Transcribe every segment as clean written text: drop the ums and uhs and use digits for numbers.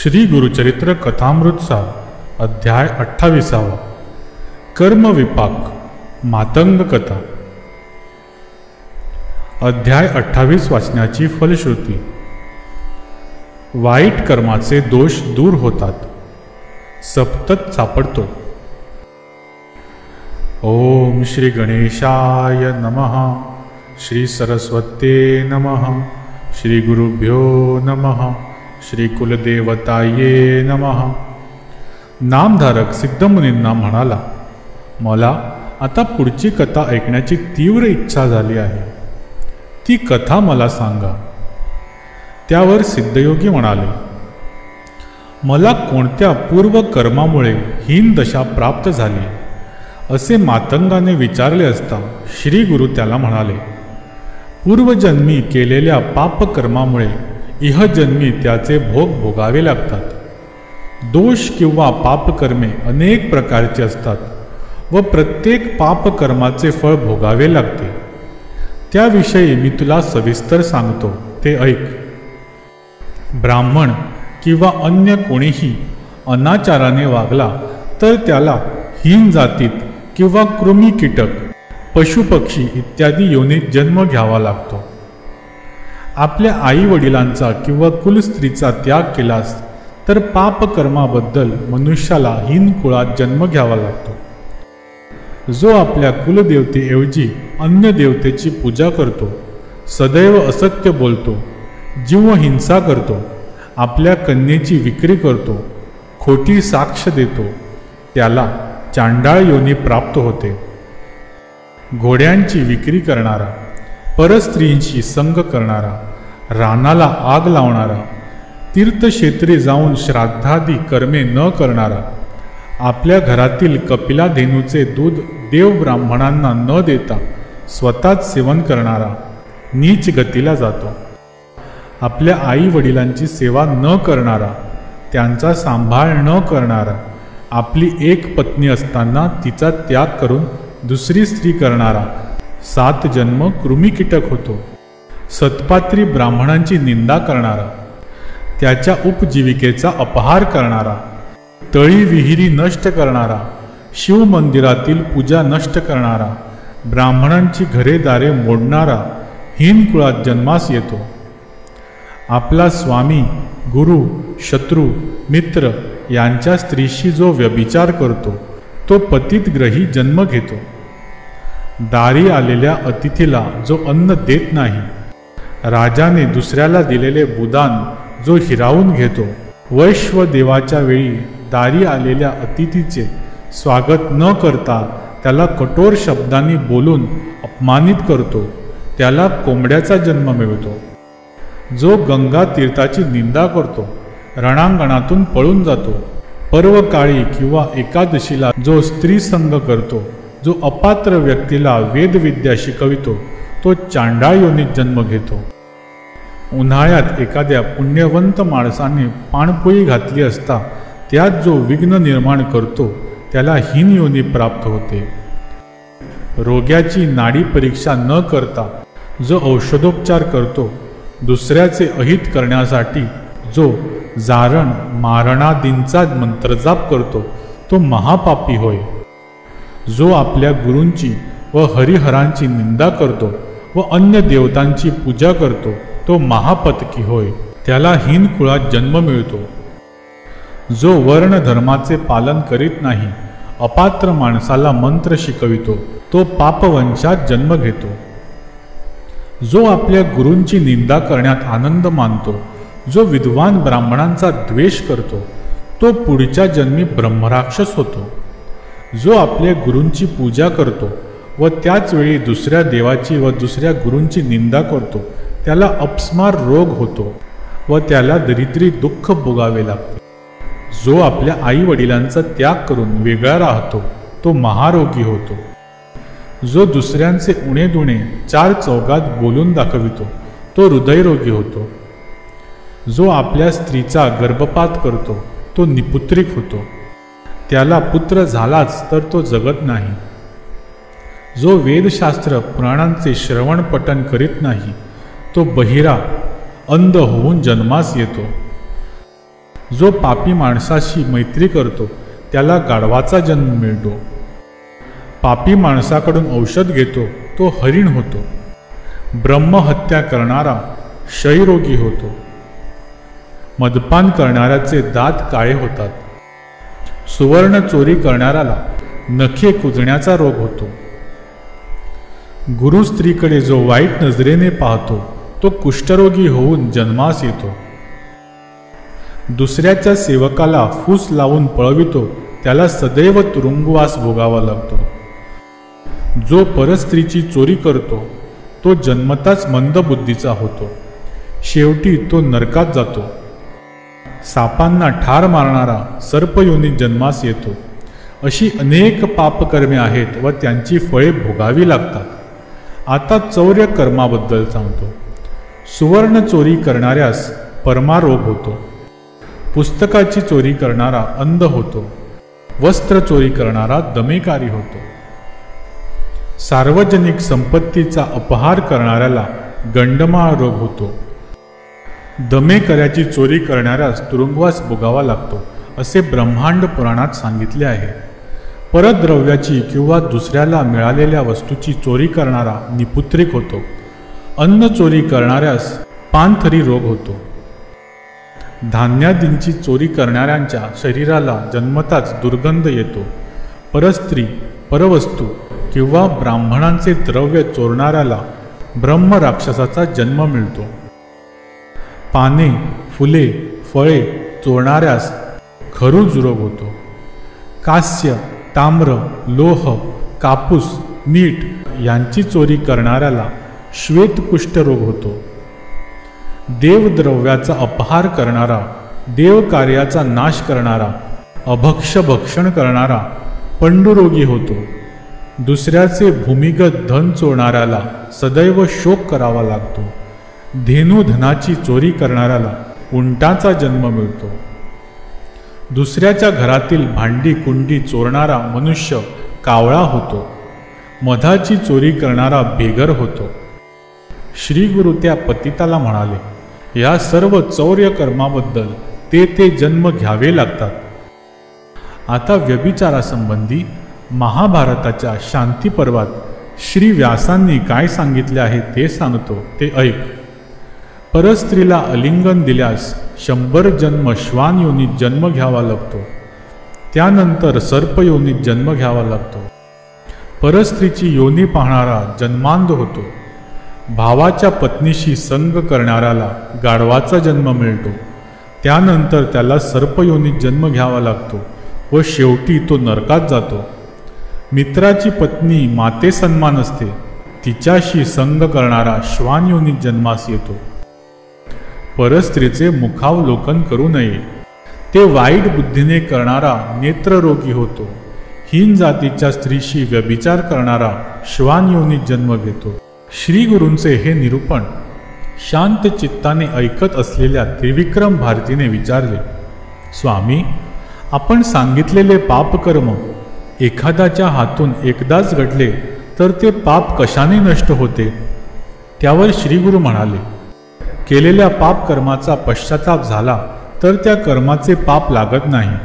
श्री गुरुचरित्र कथामृतसार अध्याय 28 कर्मविपाक मातंग कथा। अध्याय 28 वाचण्याची फलश्रुती। वाईट कर्माचे दोष दूर होतात, सप्तत सापडतो। ओम श्री गणेशाय नमः, श्री सरस्वते नमः, श्री गुरुभ्यो नमः, श्री कुलदेवताये नमः। नामधारक सिद्धमुनींना म्हणाला, मला आता पुढची कथा ऐकण्याची तीव्र इच्छा झाली आहे, ती कथा मला सांगा। त्यावर सिद्धयोगी म्हणाले, मला कोणत्या पूर्व कर्मामुळे हीन दशा प्राप्त झाली असे मातंगाने विचारले असता श्री गुरु त्याला म्हणाले, पूर्वजन्मी केलेल्या पापकर्मामुळे इहजन्मी त्याचे भोग भोगावे लागतात। दोष किंवा पापकर्मे अनेक प्रकारचे असतात व प्रत्येक पापकर्माचे फळ भोगावे लागते। त्याविषयी मी तुला सविस्तर सांगतो, ते ऐक। ब्राह्मण किंवा अन्य कोणीही अनाचाराने वागला तर त्याला हीन जातीत किंवा कृमी कीटक, पशुपक्षी इत्यादी योनीत जन्म घ्यावा लागतो। आपल्या आई वडिलांचा किंवा कुलस्त्रीचा त्याग केलास तर पापकर्माबद्दल मनुष्याला हीन कुळात जन्म घ्यावा लागतो। जो आपल्या कुलदेवतेऐवजी अन्य देवतेची पूजा करतो, सदैव असत्य बोलतो, जीवहिंसा करतो, आपल्या कन्येची विक्री करतो, खोटी साक्ष देतो, त्याला चांडाळ योनी प्राप्त होते। घोड्यांची विक्री करणारा, परस्त्रींशी संग करणारा, रानाला आग लावणारा, तीर्थक्षेत्री जाऊन श्राद्धादी कर्मे न करणारा, आपल्या घरातील कपिला धेनूचे दूध देव ब्राह्मणांना न देता स्वतःच सेवन करणारा नीच गतीला जातो। आपल्या आई वडिलांची सेवा न करणारा, त्यांचा सांभाळ न करणारा, आपली एक पत्नी असताना तिचा त्याग करून दुसरी स्त्री करणारा 7 जन्म कृमीकीटक होतो। सत्पात्री ब्राह्मणांची निंदा करणारा, त्याच्या उपजीविकेचा अपहार करणारा, तळी विहिरी नष्ट करणारा, शिवमंदिरातील पूजा नष्ट करणारा, ब्राह्मणांची घरे दारे मोडणारा हीन कुळात जन्मास येतो। आपला स्वामी, गुरु, शत्रू, मित्र यांच्या स्त्रीशी जो व्यभिचार करतो तो पतितग्रही जन्म घेतो। दारी आलेल्या अतिथीला जो अन्न देत नाही, राजाने दुसऱ्याला दिलेले बुदान जो हिरावून घेतो, वैश्वदेवाच्या वेळी दारी आलेल्या अतिथीचे स्वागत न करता त्याला कठोर शब्दांनी बोलून अपमानित करतो, त्याला कोंबड्याचा जन्म मिळतो। जो गंगा तीर्थाची निंदा करतो, रणांगणातून पळून जातो, पर्वकाळी किंवा एकादशीला जो स्त्री संग करतो, जो अपात्र व्यक्तीला वेदविद्या शिकवितो, तो चांडाळ योनीत जन्म घेतो। उन्हाळ्यात एखाद्या पुण्यवंत माणसाने पाणपोळी घातली असता त्यात जो विघ्न निर्माण करतो त्याला हीन योनी प्राप्त होते। रोग्याची नाडी परीक्षा न करता जो औषधोपचार करतो, दुसऱ्याचे अहित करण्यासाठी जो जारण मारणादींचा मंत्रजाप करतो, तो महापापी होय। जो आपल्या गुरूंची व हरिहरांची निंदा करतो व अन्य देवतांची पूजा करतो, तो महापतकी होय, त्याला हीन कुळात जन्म मिळतो। जो वर्ण धर्माचे पालन करीत नाही, अपात्र माणसाला मंत्र शिकवितो, तो पापवंशात जन्म घेतो। जो आपल्या गुरूंची निंदा करण्यात आनंद मानतो, जो विद्वान ब्राह्मणांचा द्वेष करतो, तो पुढच्या जन्मी ब्रह्मराक्षस होतो। जो आपल्या गुरूंची पूजा करतो व त्याच वेळी दुसऱ्या देवाची व दुसऱ्या गुरूंची निंदा करतो, त्याला अपस्मार रोग होतो व त्याला दरिद्री दुःख भोगावे लागते। जो आपल्या आई वडिलांचा त्याग करून वेगळा राहतो, तो महारोगी होतो। जो दुसऱ्यांचे उणेदुणे 4 चौघात बोलून दाखवितो, तो हृदयरोगी होतो। जो आपल्या स्त्रीचा गर्भपात करतो, तो निपुत्रिक होतो, त्याला पुत्र झालाच तर तो जगत नाही। जो वेदशास्त्र पुराणांचे श्रवण पठन करीत नाही, तो बहिरा अंध होऊन जन्मास येतो। जो पापी माणसाशी मैत्री करतो त्याला गाढवाचा जन्म मिळतो. पापी माणसाकडून औषध घेतो तो हरिण होतो. ब्रह्महत्या करणारा क्षयरोगी होतो. मद्यपान करणाऱ्याचे दात काळे होतात. सुवर्ण चोरी करणाऱ्याला नखे कुजण्याचा रोग होतो. गुरु स्त्रीकडे जो वाईट नजरेने पाहतो तो कुष्ठरोगी होऊन जन्मास येतो. दुसऱ्याच्या सेवकाला फूस लावून पळवितो त्याला सदैव तुरुंगवास भोगावा लागतो. जो परस्त्रीची चोरी करतो तो जन्मताच मंदबुद्धीचा होतो. शेवटी तो नरकात जातो. सापांना ठार मारणारा सर्पयोनीत जन्मास येतो. अशी अनेक पापकर्मे आहेत व त्यांची फळे भोगावी लागतात. आता चौर्य कर्माबद्दल सांगतो. सुवर्ण चोरी करणाऱ्यास परमारोग होतो. पुस्तकाची चोरी करणारा अंध होतो. वस्त्र चोरी करणारा दमेकारी होतो. सार्वजनिक संपत्तीचा अपहार करणाऱ्याला गंडमाळ रोग होतो. दमेकऱ्याची चोरी करणाऱ्यास तुरुंगवास भोगावा लागतो असे ब्रह्मांड पुराणात सांगितले आहे. परद्रव्याची किंवा दुसऱ्याला मिळालेल्या वस्तूची चोरी करणारा निपुत्रिक होतो. अन्न चोरी करणाऱ्यास पानथरी रोग होतो. धान्यादींची चोरी करणाऱ्यांच्या शरीराला जन्मताच दुर्गंध येतो. परस्त्री, परवस्तू किंवा ब्राह्मणांचे द्रव्य चोरणाऱ्याला ब्रह्मराक्षसाचा जन्म मिळतो. पाने, फुले, फळे चोरणाऱ्यास खरुज रोग होतो. कांस्य, ताम्र, लोह, कापूस, मीठ यांची चोरी करणाऱ्याला श्वेतकुष्ठ रोग होतो. देवद्रव्याचा अपहार करणारा, देवकार्याचा नाश करणारा, अभक्ष भक्षण करणारा पंडुरोगी होतो. दुसऱ्याचे भूमिगत धन चोरणाऱ्याला सदैव शोक करावा लागतो. धेनुधनाची चोरी करणाऱ्याला उंटाचा जन्म मिळतो. दुसऱ्याच्या घरातील भांडी कुंडी चोरणारा मनुष्य कावळा होतो. मधाची चोरी करणारा बेगर होतो. श्री गुरु त्या पतिताला म्हणाले, या सर्व चौर्य कर्माबद्दल ते जन्म घ्यावे लागतात. आता व्यभिचारासंबंधी महाभारताच्या शांती पर्वात श्री व्यासांनी काय सांगितले आहे ते सांगतो, ते ऐक. परस्त्रीला आलिंगन दिल्यास 100 जन्म श्वान योनीत जन्म घ्यावा लागतो. त्यानंतर सर्प योनीत जन्म घ्यावा लागतो. परस्त्रीची योनी पाहणारा जन्मांध होतो. भावाच्या पत्नीशी संग करणाऱ्याला गाढवाचा जन्म मिळतो. त्यानंतर त्याला सर्पयोनीत जन्म घ्यावा लागतो व शेवटी तो नरकात जातो. मित्राची पत्नी माते सन्मान असते. तिच्याशी संग करणारा श्वान योनीत जन्मास येतो. परस्त्रीचे मुखावलोकन करू नये. ते वाईट बुद्धीने करणारा नेत्ररोगी होतो. हीन जातीच्या स्त्रीशी व्यभिचार करणारा श्वान योनीत जन्म घेतो. श्री गुरूंचे हे निरूपण शांत चित्ताने ऐकत असलेल्या त्रिविक्रम भारतीने विचारले, स्वामी, आपण सांगितलेले पापकर्म एखाद्याच्या हातून एकदाच घडले तर ते पाप कशाने नष्ट होते? त्यावर श्री गुरु म्हणाले, केलेल्या पापकर्माचा पश्चाताप झाला तर त्या कर्माचे पाप लागत नाही.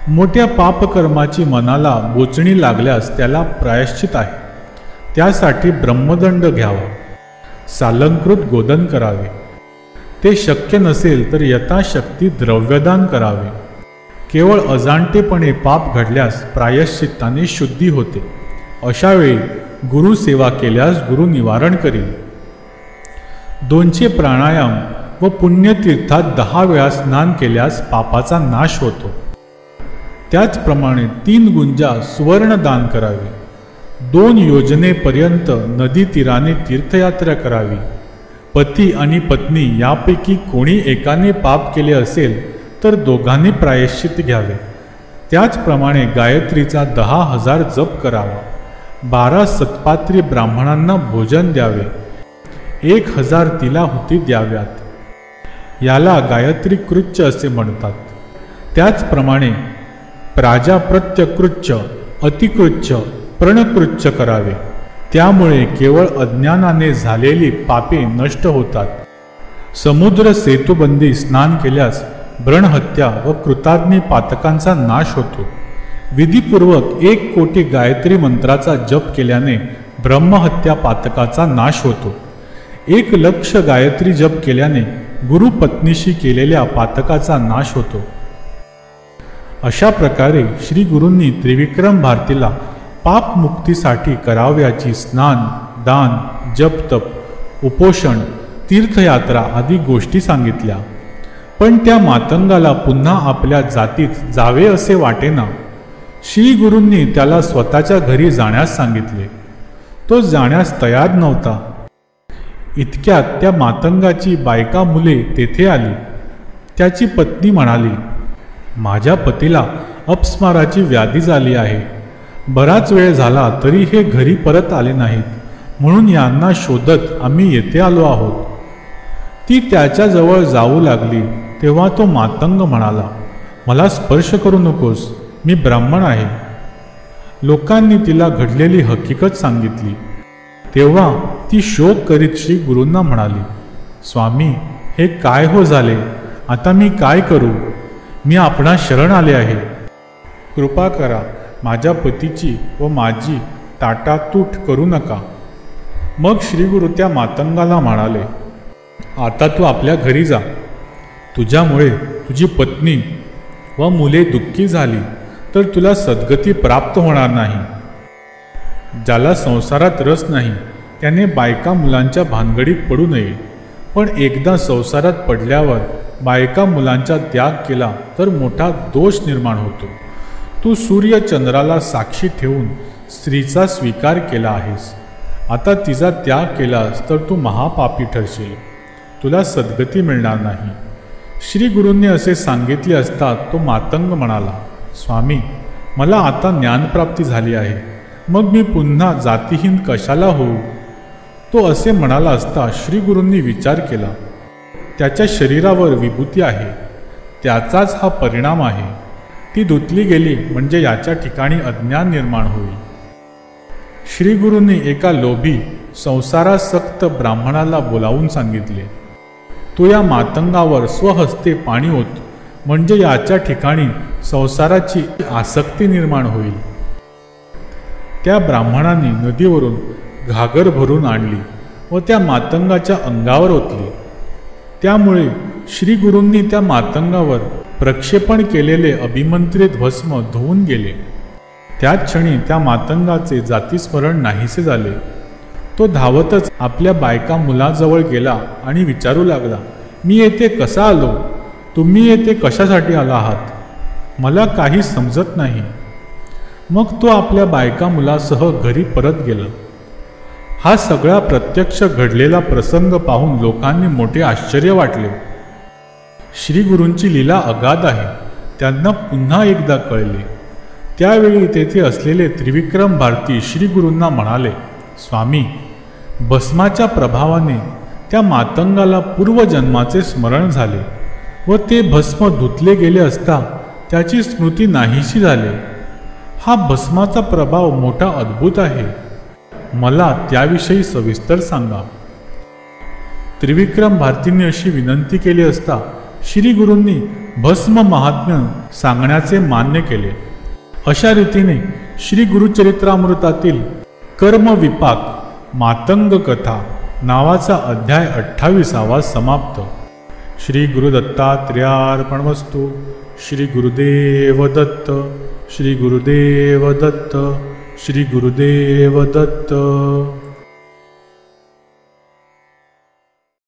मोठ्या पापकर्माची मनाला बोचणी लागल्यास त्याला प्रायश्चित आहे. त्यासाठी ब्रह्मदंड घ्यावा, सालंकृत गोदन करावे. ते शक्य नसेल तर यथाशक्ती द्रव्यदान करावे. केवळ अजाणतेपणे पाप घडल्यास प्रायश्चित्ताने शुद्धी होते. अशा वेळी गुरुसेवा केल्यास गुरु निवारण करील. 200 प्राणायाम व पुण्यतीर्थात 10 वेळा स्नान केल्यास पापाचा नाश होतो. त्याचप्रमाणे 3 गुंजा सुवर्ण दान करावे. 2 योजनेपर्यंत नदी तीराने तीर्थयात्रा करावी. पती आणि पत्नी यापैकी कोणी एकाने पाप केले असेल तर दोघांनी प्रायश्चित घ्यावे. त्याचप्रमाणे गायत्रीचा 10,000 जप करावा. 12 सत्पात्री ब्राह्मणांना भोजन द्यावे. 1000 तिलाहुती द्याव्यात. याला गायत्री कृच्य असे म्हणतात. त्याचप्रमाणे प्राजाप्रत्यकृच्य, अतिकृच्य, प्रणकृच्य करावे. त्यामुळे केवळ अज्ञानाने झालेली पापे नष्ट होतात. समुद्र सेतुबंदी स्नान केल्यास ब्रणहत्या व कृताग्नी पातकांचा नाश होतो. विधीपूर्वक 1 कोटी गायत्री मंत्राचा जप केल्याने ब्रह्महत्या पातकाचा नाश होतो. 1 लक्ष गायत्री जप केल्याने गुरुपत्नीशी केलेल्या पातकाचा नाश होतो. अशा प्रकारे श्री गुरूंनी त्रिविक्रम भारतीला पापमुक्तीसाठी करावयाची स्नान, दान, जपतप, उपोषण, तीर्थयात्रा आदी गोष्टी सांगितल्या. पण त्या मातंगाला पुन्हा आपल्या जातीत जावे असे वाटेना. श्री गुरूंनी त्याला स्वतःच्या घरी जाण्यास सांगितले. तो जाण्यास तयार नव्हता. इतक्यात त्या मातंगाची बायका मुले तेथे आली. त्याची पत्नी म्हणाली, माझ्या पतीला अपस्माराची व्याधी झाली आहे. बराच वेळ झाला तरी हे घरी परत आले नाहीत, म्हणून यांना शोधत आम्ही येथे आलो आहोत. ती त्याच्याजवळ जाऊ लागली तेव्हा तो मातंग म्हणाला, मला स्पर्श करू नकोस, मी ब्राह्मण आहे. लोकांनी तिला घडलेली हकीकत सांगितली. तेव्हा ती शोक करीत श्री गुरूंना म्हणाली, स्वामी, हे काय हो झाले, आता मी काय करू? मी आपणास शरण आले आहे. कृपा करा, माझ्या पतीची व माझी ताटातूट करू नका. मग श्रीगुरु त्या मातंगाला म्हणाले, आता तू आपल्या घरी जा. तुझ्यामुळे तुझी पत्नी व मुले दुःखी झाली तर तुला सद्गती प्राप्त होणार नाही. ज्याला संसारात रस नाही त्याने बायका मुलांच्या भानगडीत पडू नये. पण एकदा संसारात पडल्यावर बायका मुलांचा त्याग केला तर मोठा दोष निर्माण होतो. तू सूर्य चंद्राला साक्षी ठेवून स्त्रीचा स्वीकार केला आहेस. आता तिचा त्याग केलास तर तू महापापी ठरशील. तुला सद्गती मिळणार नाही. श्री गुरूंनी असे सांगितले असता तो मातंग म्हणाला, स्वामी, मला आता ज्ञानप्राप्ती झाली आहे, मग मी पुन्हा जातीहीन कशाला होऊ? तो असे म्हणाला असता श्री गुरूंनी विचार केला, त्याच्या शरीरावर विभूती आहे, त्याचाच हा परिणाम आहे. ती धुतली गेली म्हणजे याच्या ठिकाणी अज्ञान निर्माण होईल. श्री गुरूंनी एका लोभी संसारासक्त ब्राह्मणाला बोलावून सांगितले, तो या मातंगावर स्वहस्ते पाणी ओत, म्हणजे याच्या ठिकाणी संसाराची आसक्ती निर्माण होईल. त्या ब्राह्मणाने नदीवरून घागर भरून आणली व त्या मातंगाच्या अंगावर ओतली. त्यामुळे श्री गुरूंनी त्या मातंगावर प्रक्षेपण केलेले अभिमंत्रित भस्म धुवून गेले. त्याच क्षणी त्या मातंगाचे जातीस्मरण नाहीसे झाले. तो धावतच आपल्या बायका मुलाजवळ गेला आणि विचारू लागला, मी येथे कसा आलो? तुम्ही येथे कशासाठी आला आहात? मला काही समजत नाही. मग तो आपल्या बायका मुलासह घरी परत गेला. हा सगळा प्रत्यक्ष घडलेला प्रसंग पाहून लोकांनी मोठे आश्चर्य वाटले. श्री गुरूंची लीला अगाध आहे, त्यांना पुन्हा एकदा कळले. त्यावेळी तेथे असलेले त्रिविक्रम भारती श्री गुरूंना म्हणाले, स्वामी, भस्माच्या प्रभावाने त्या मातंगाला पूर्वजन्माचे स्मरण झाले व ते भस्म धुतले गेले असता त्याची स्मृती नाहीशी झाली. हा भस्माचा प्रभाव मोठा अद्भुत आहे. मला त्याविषयी सविस्तर सांगा. त्रिविक्रम भारतींनी अशी विनंती केली असता श्री गुरूंनी भस्म महात्म्य सांगण्याचे मान्य केले. अशा रीतीने श्री गुरुचरित्रामृतातील कर्मविपाक मातंग कथा नावाचा अध्याय 28वा समाप्त. श्री गुरुदत्तात्रेयार्पणमस्तु. श्री गुरुदेव दत्त. श्री गुरुदेव दत्त. श्री गुरुदेव दत्त.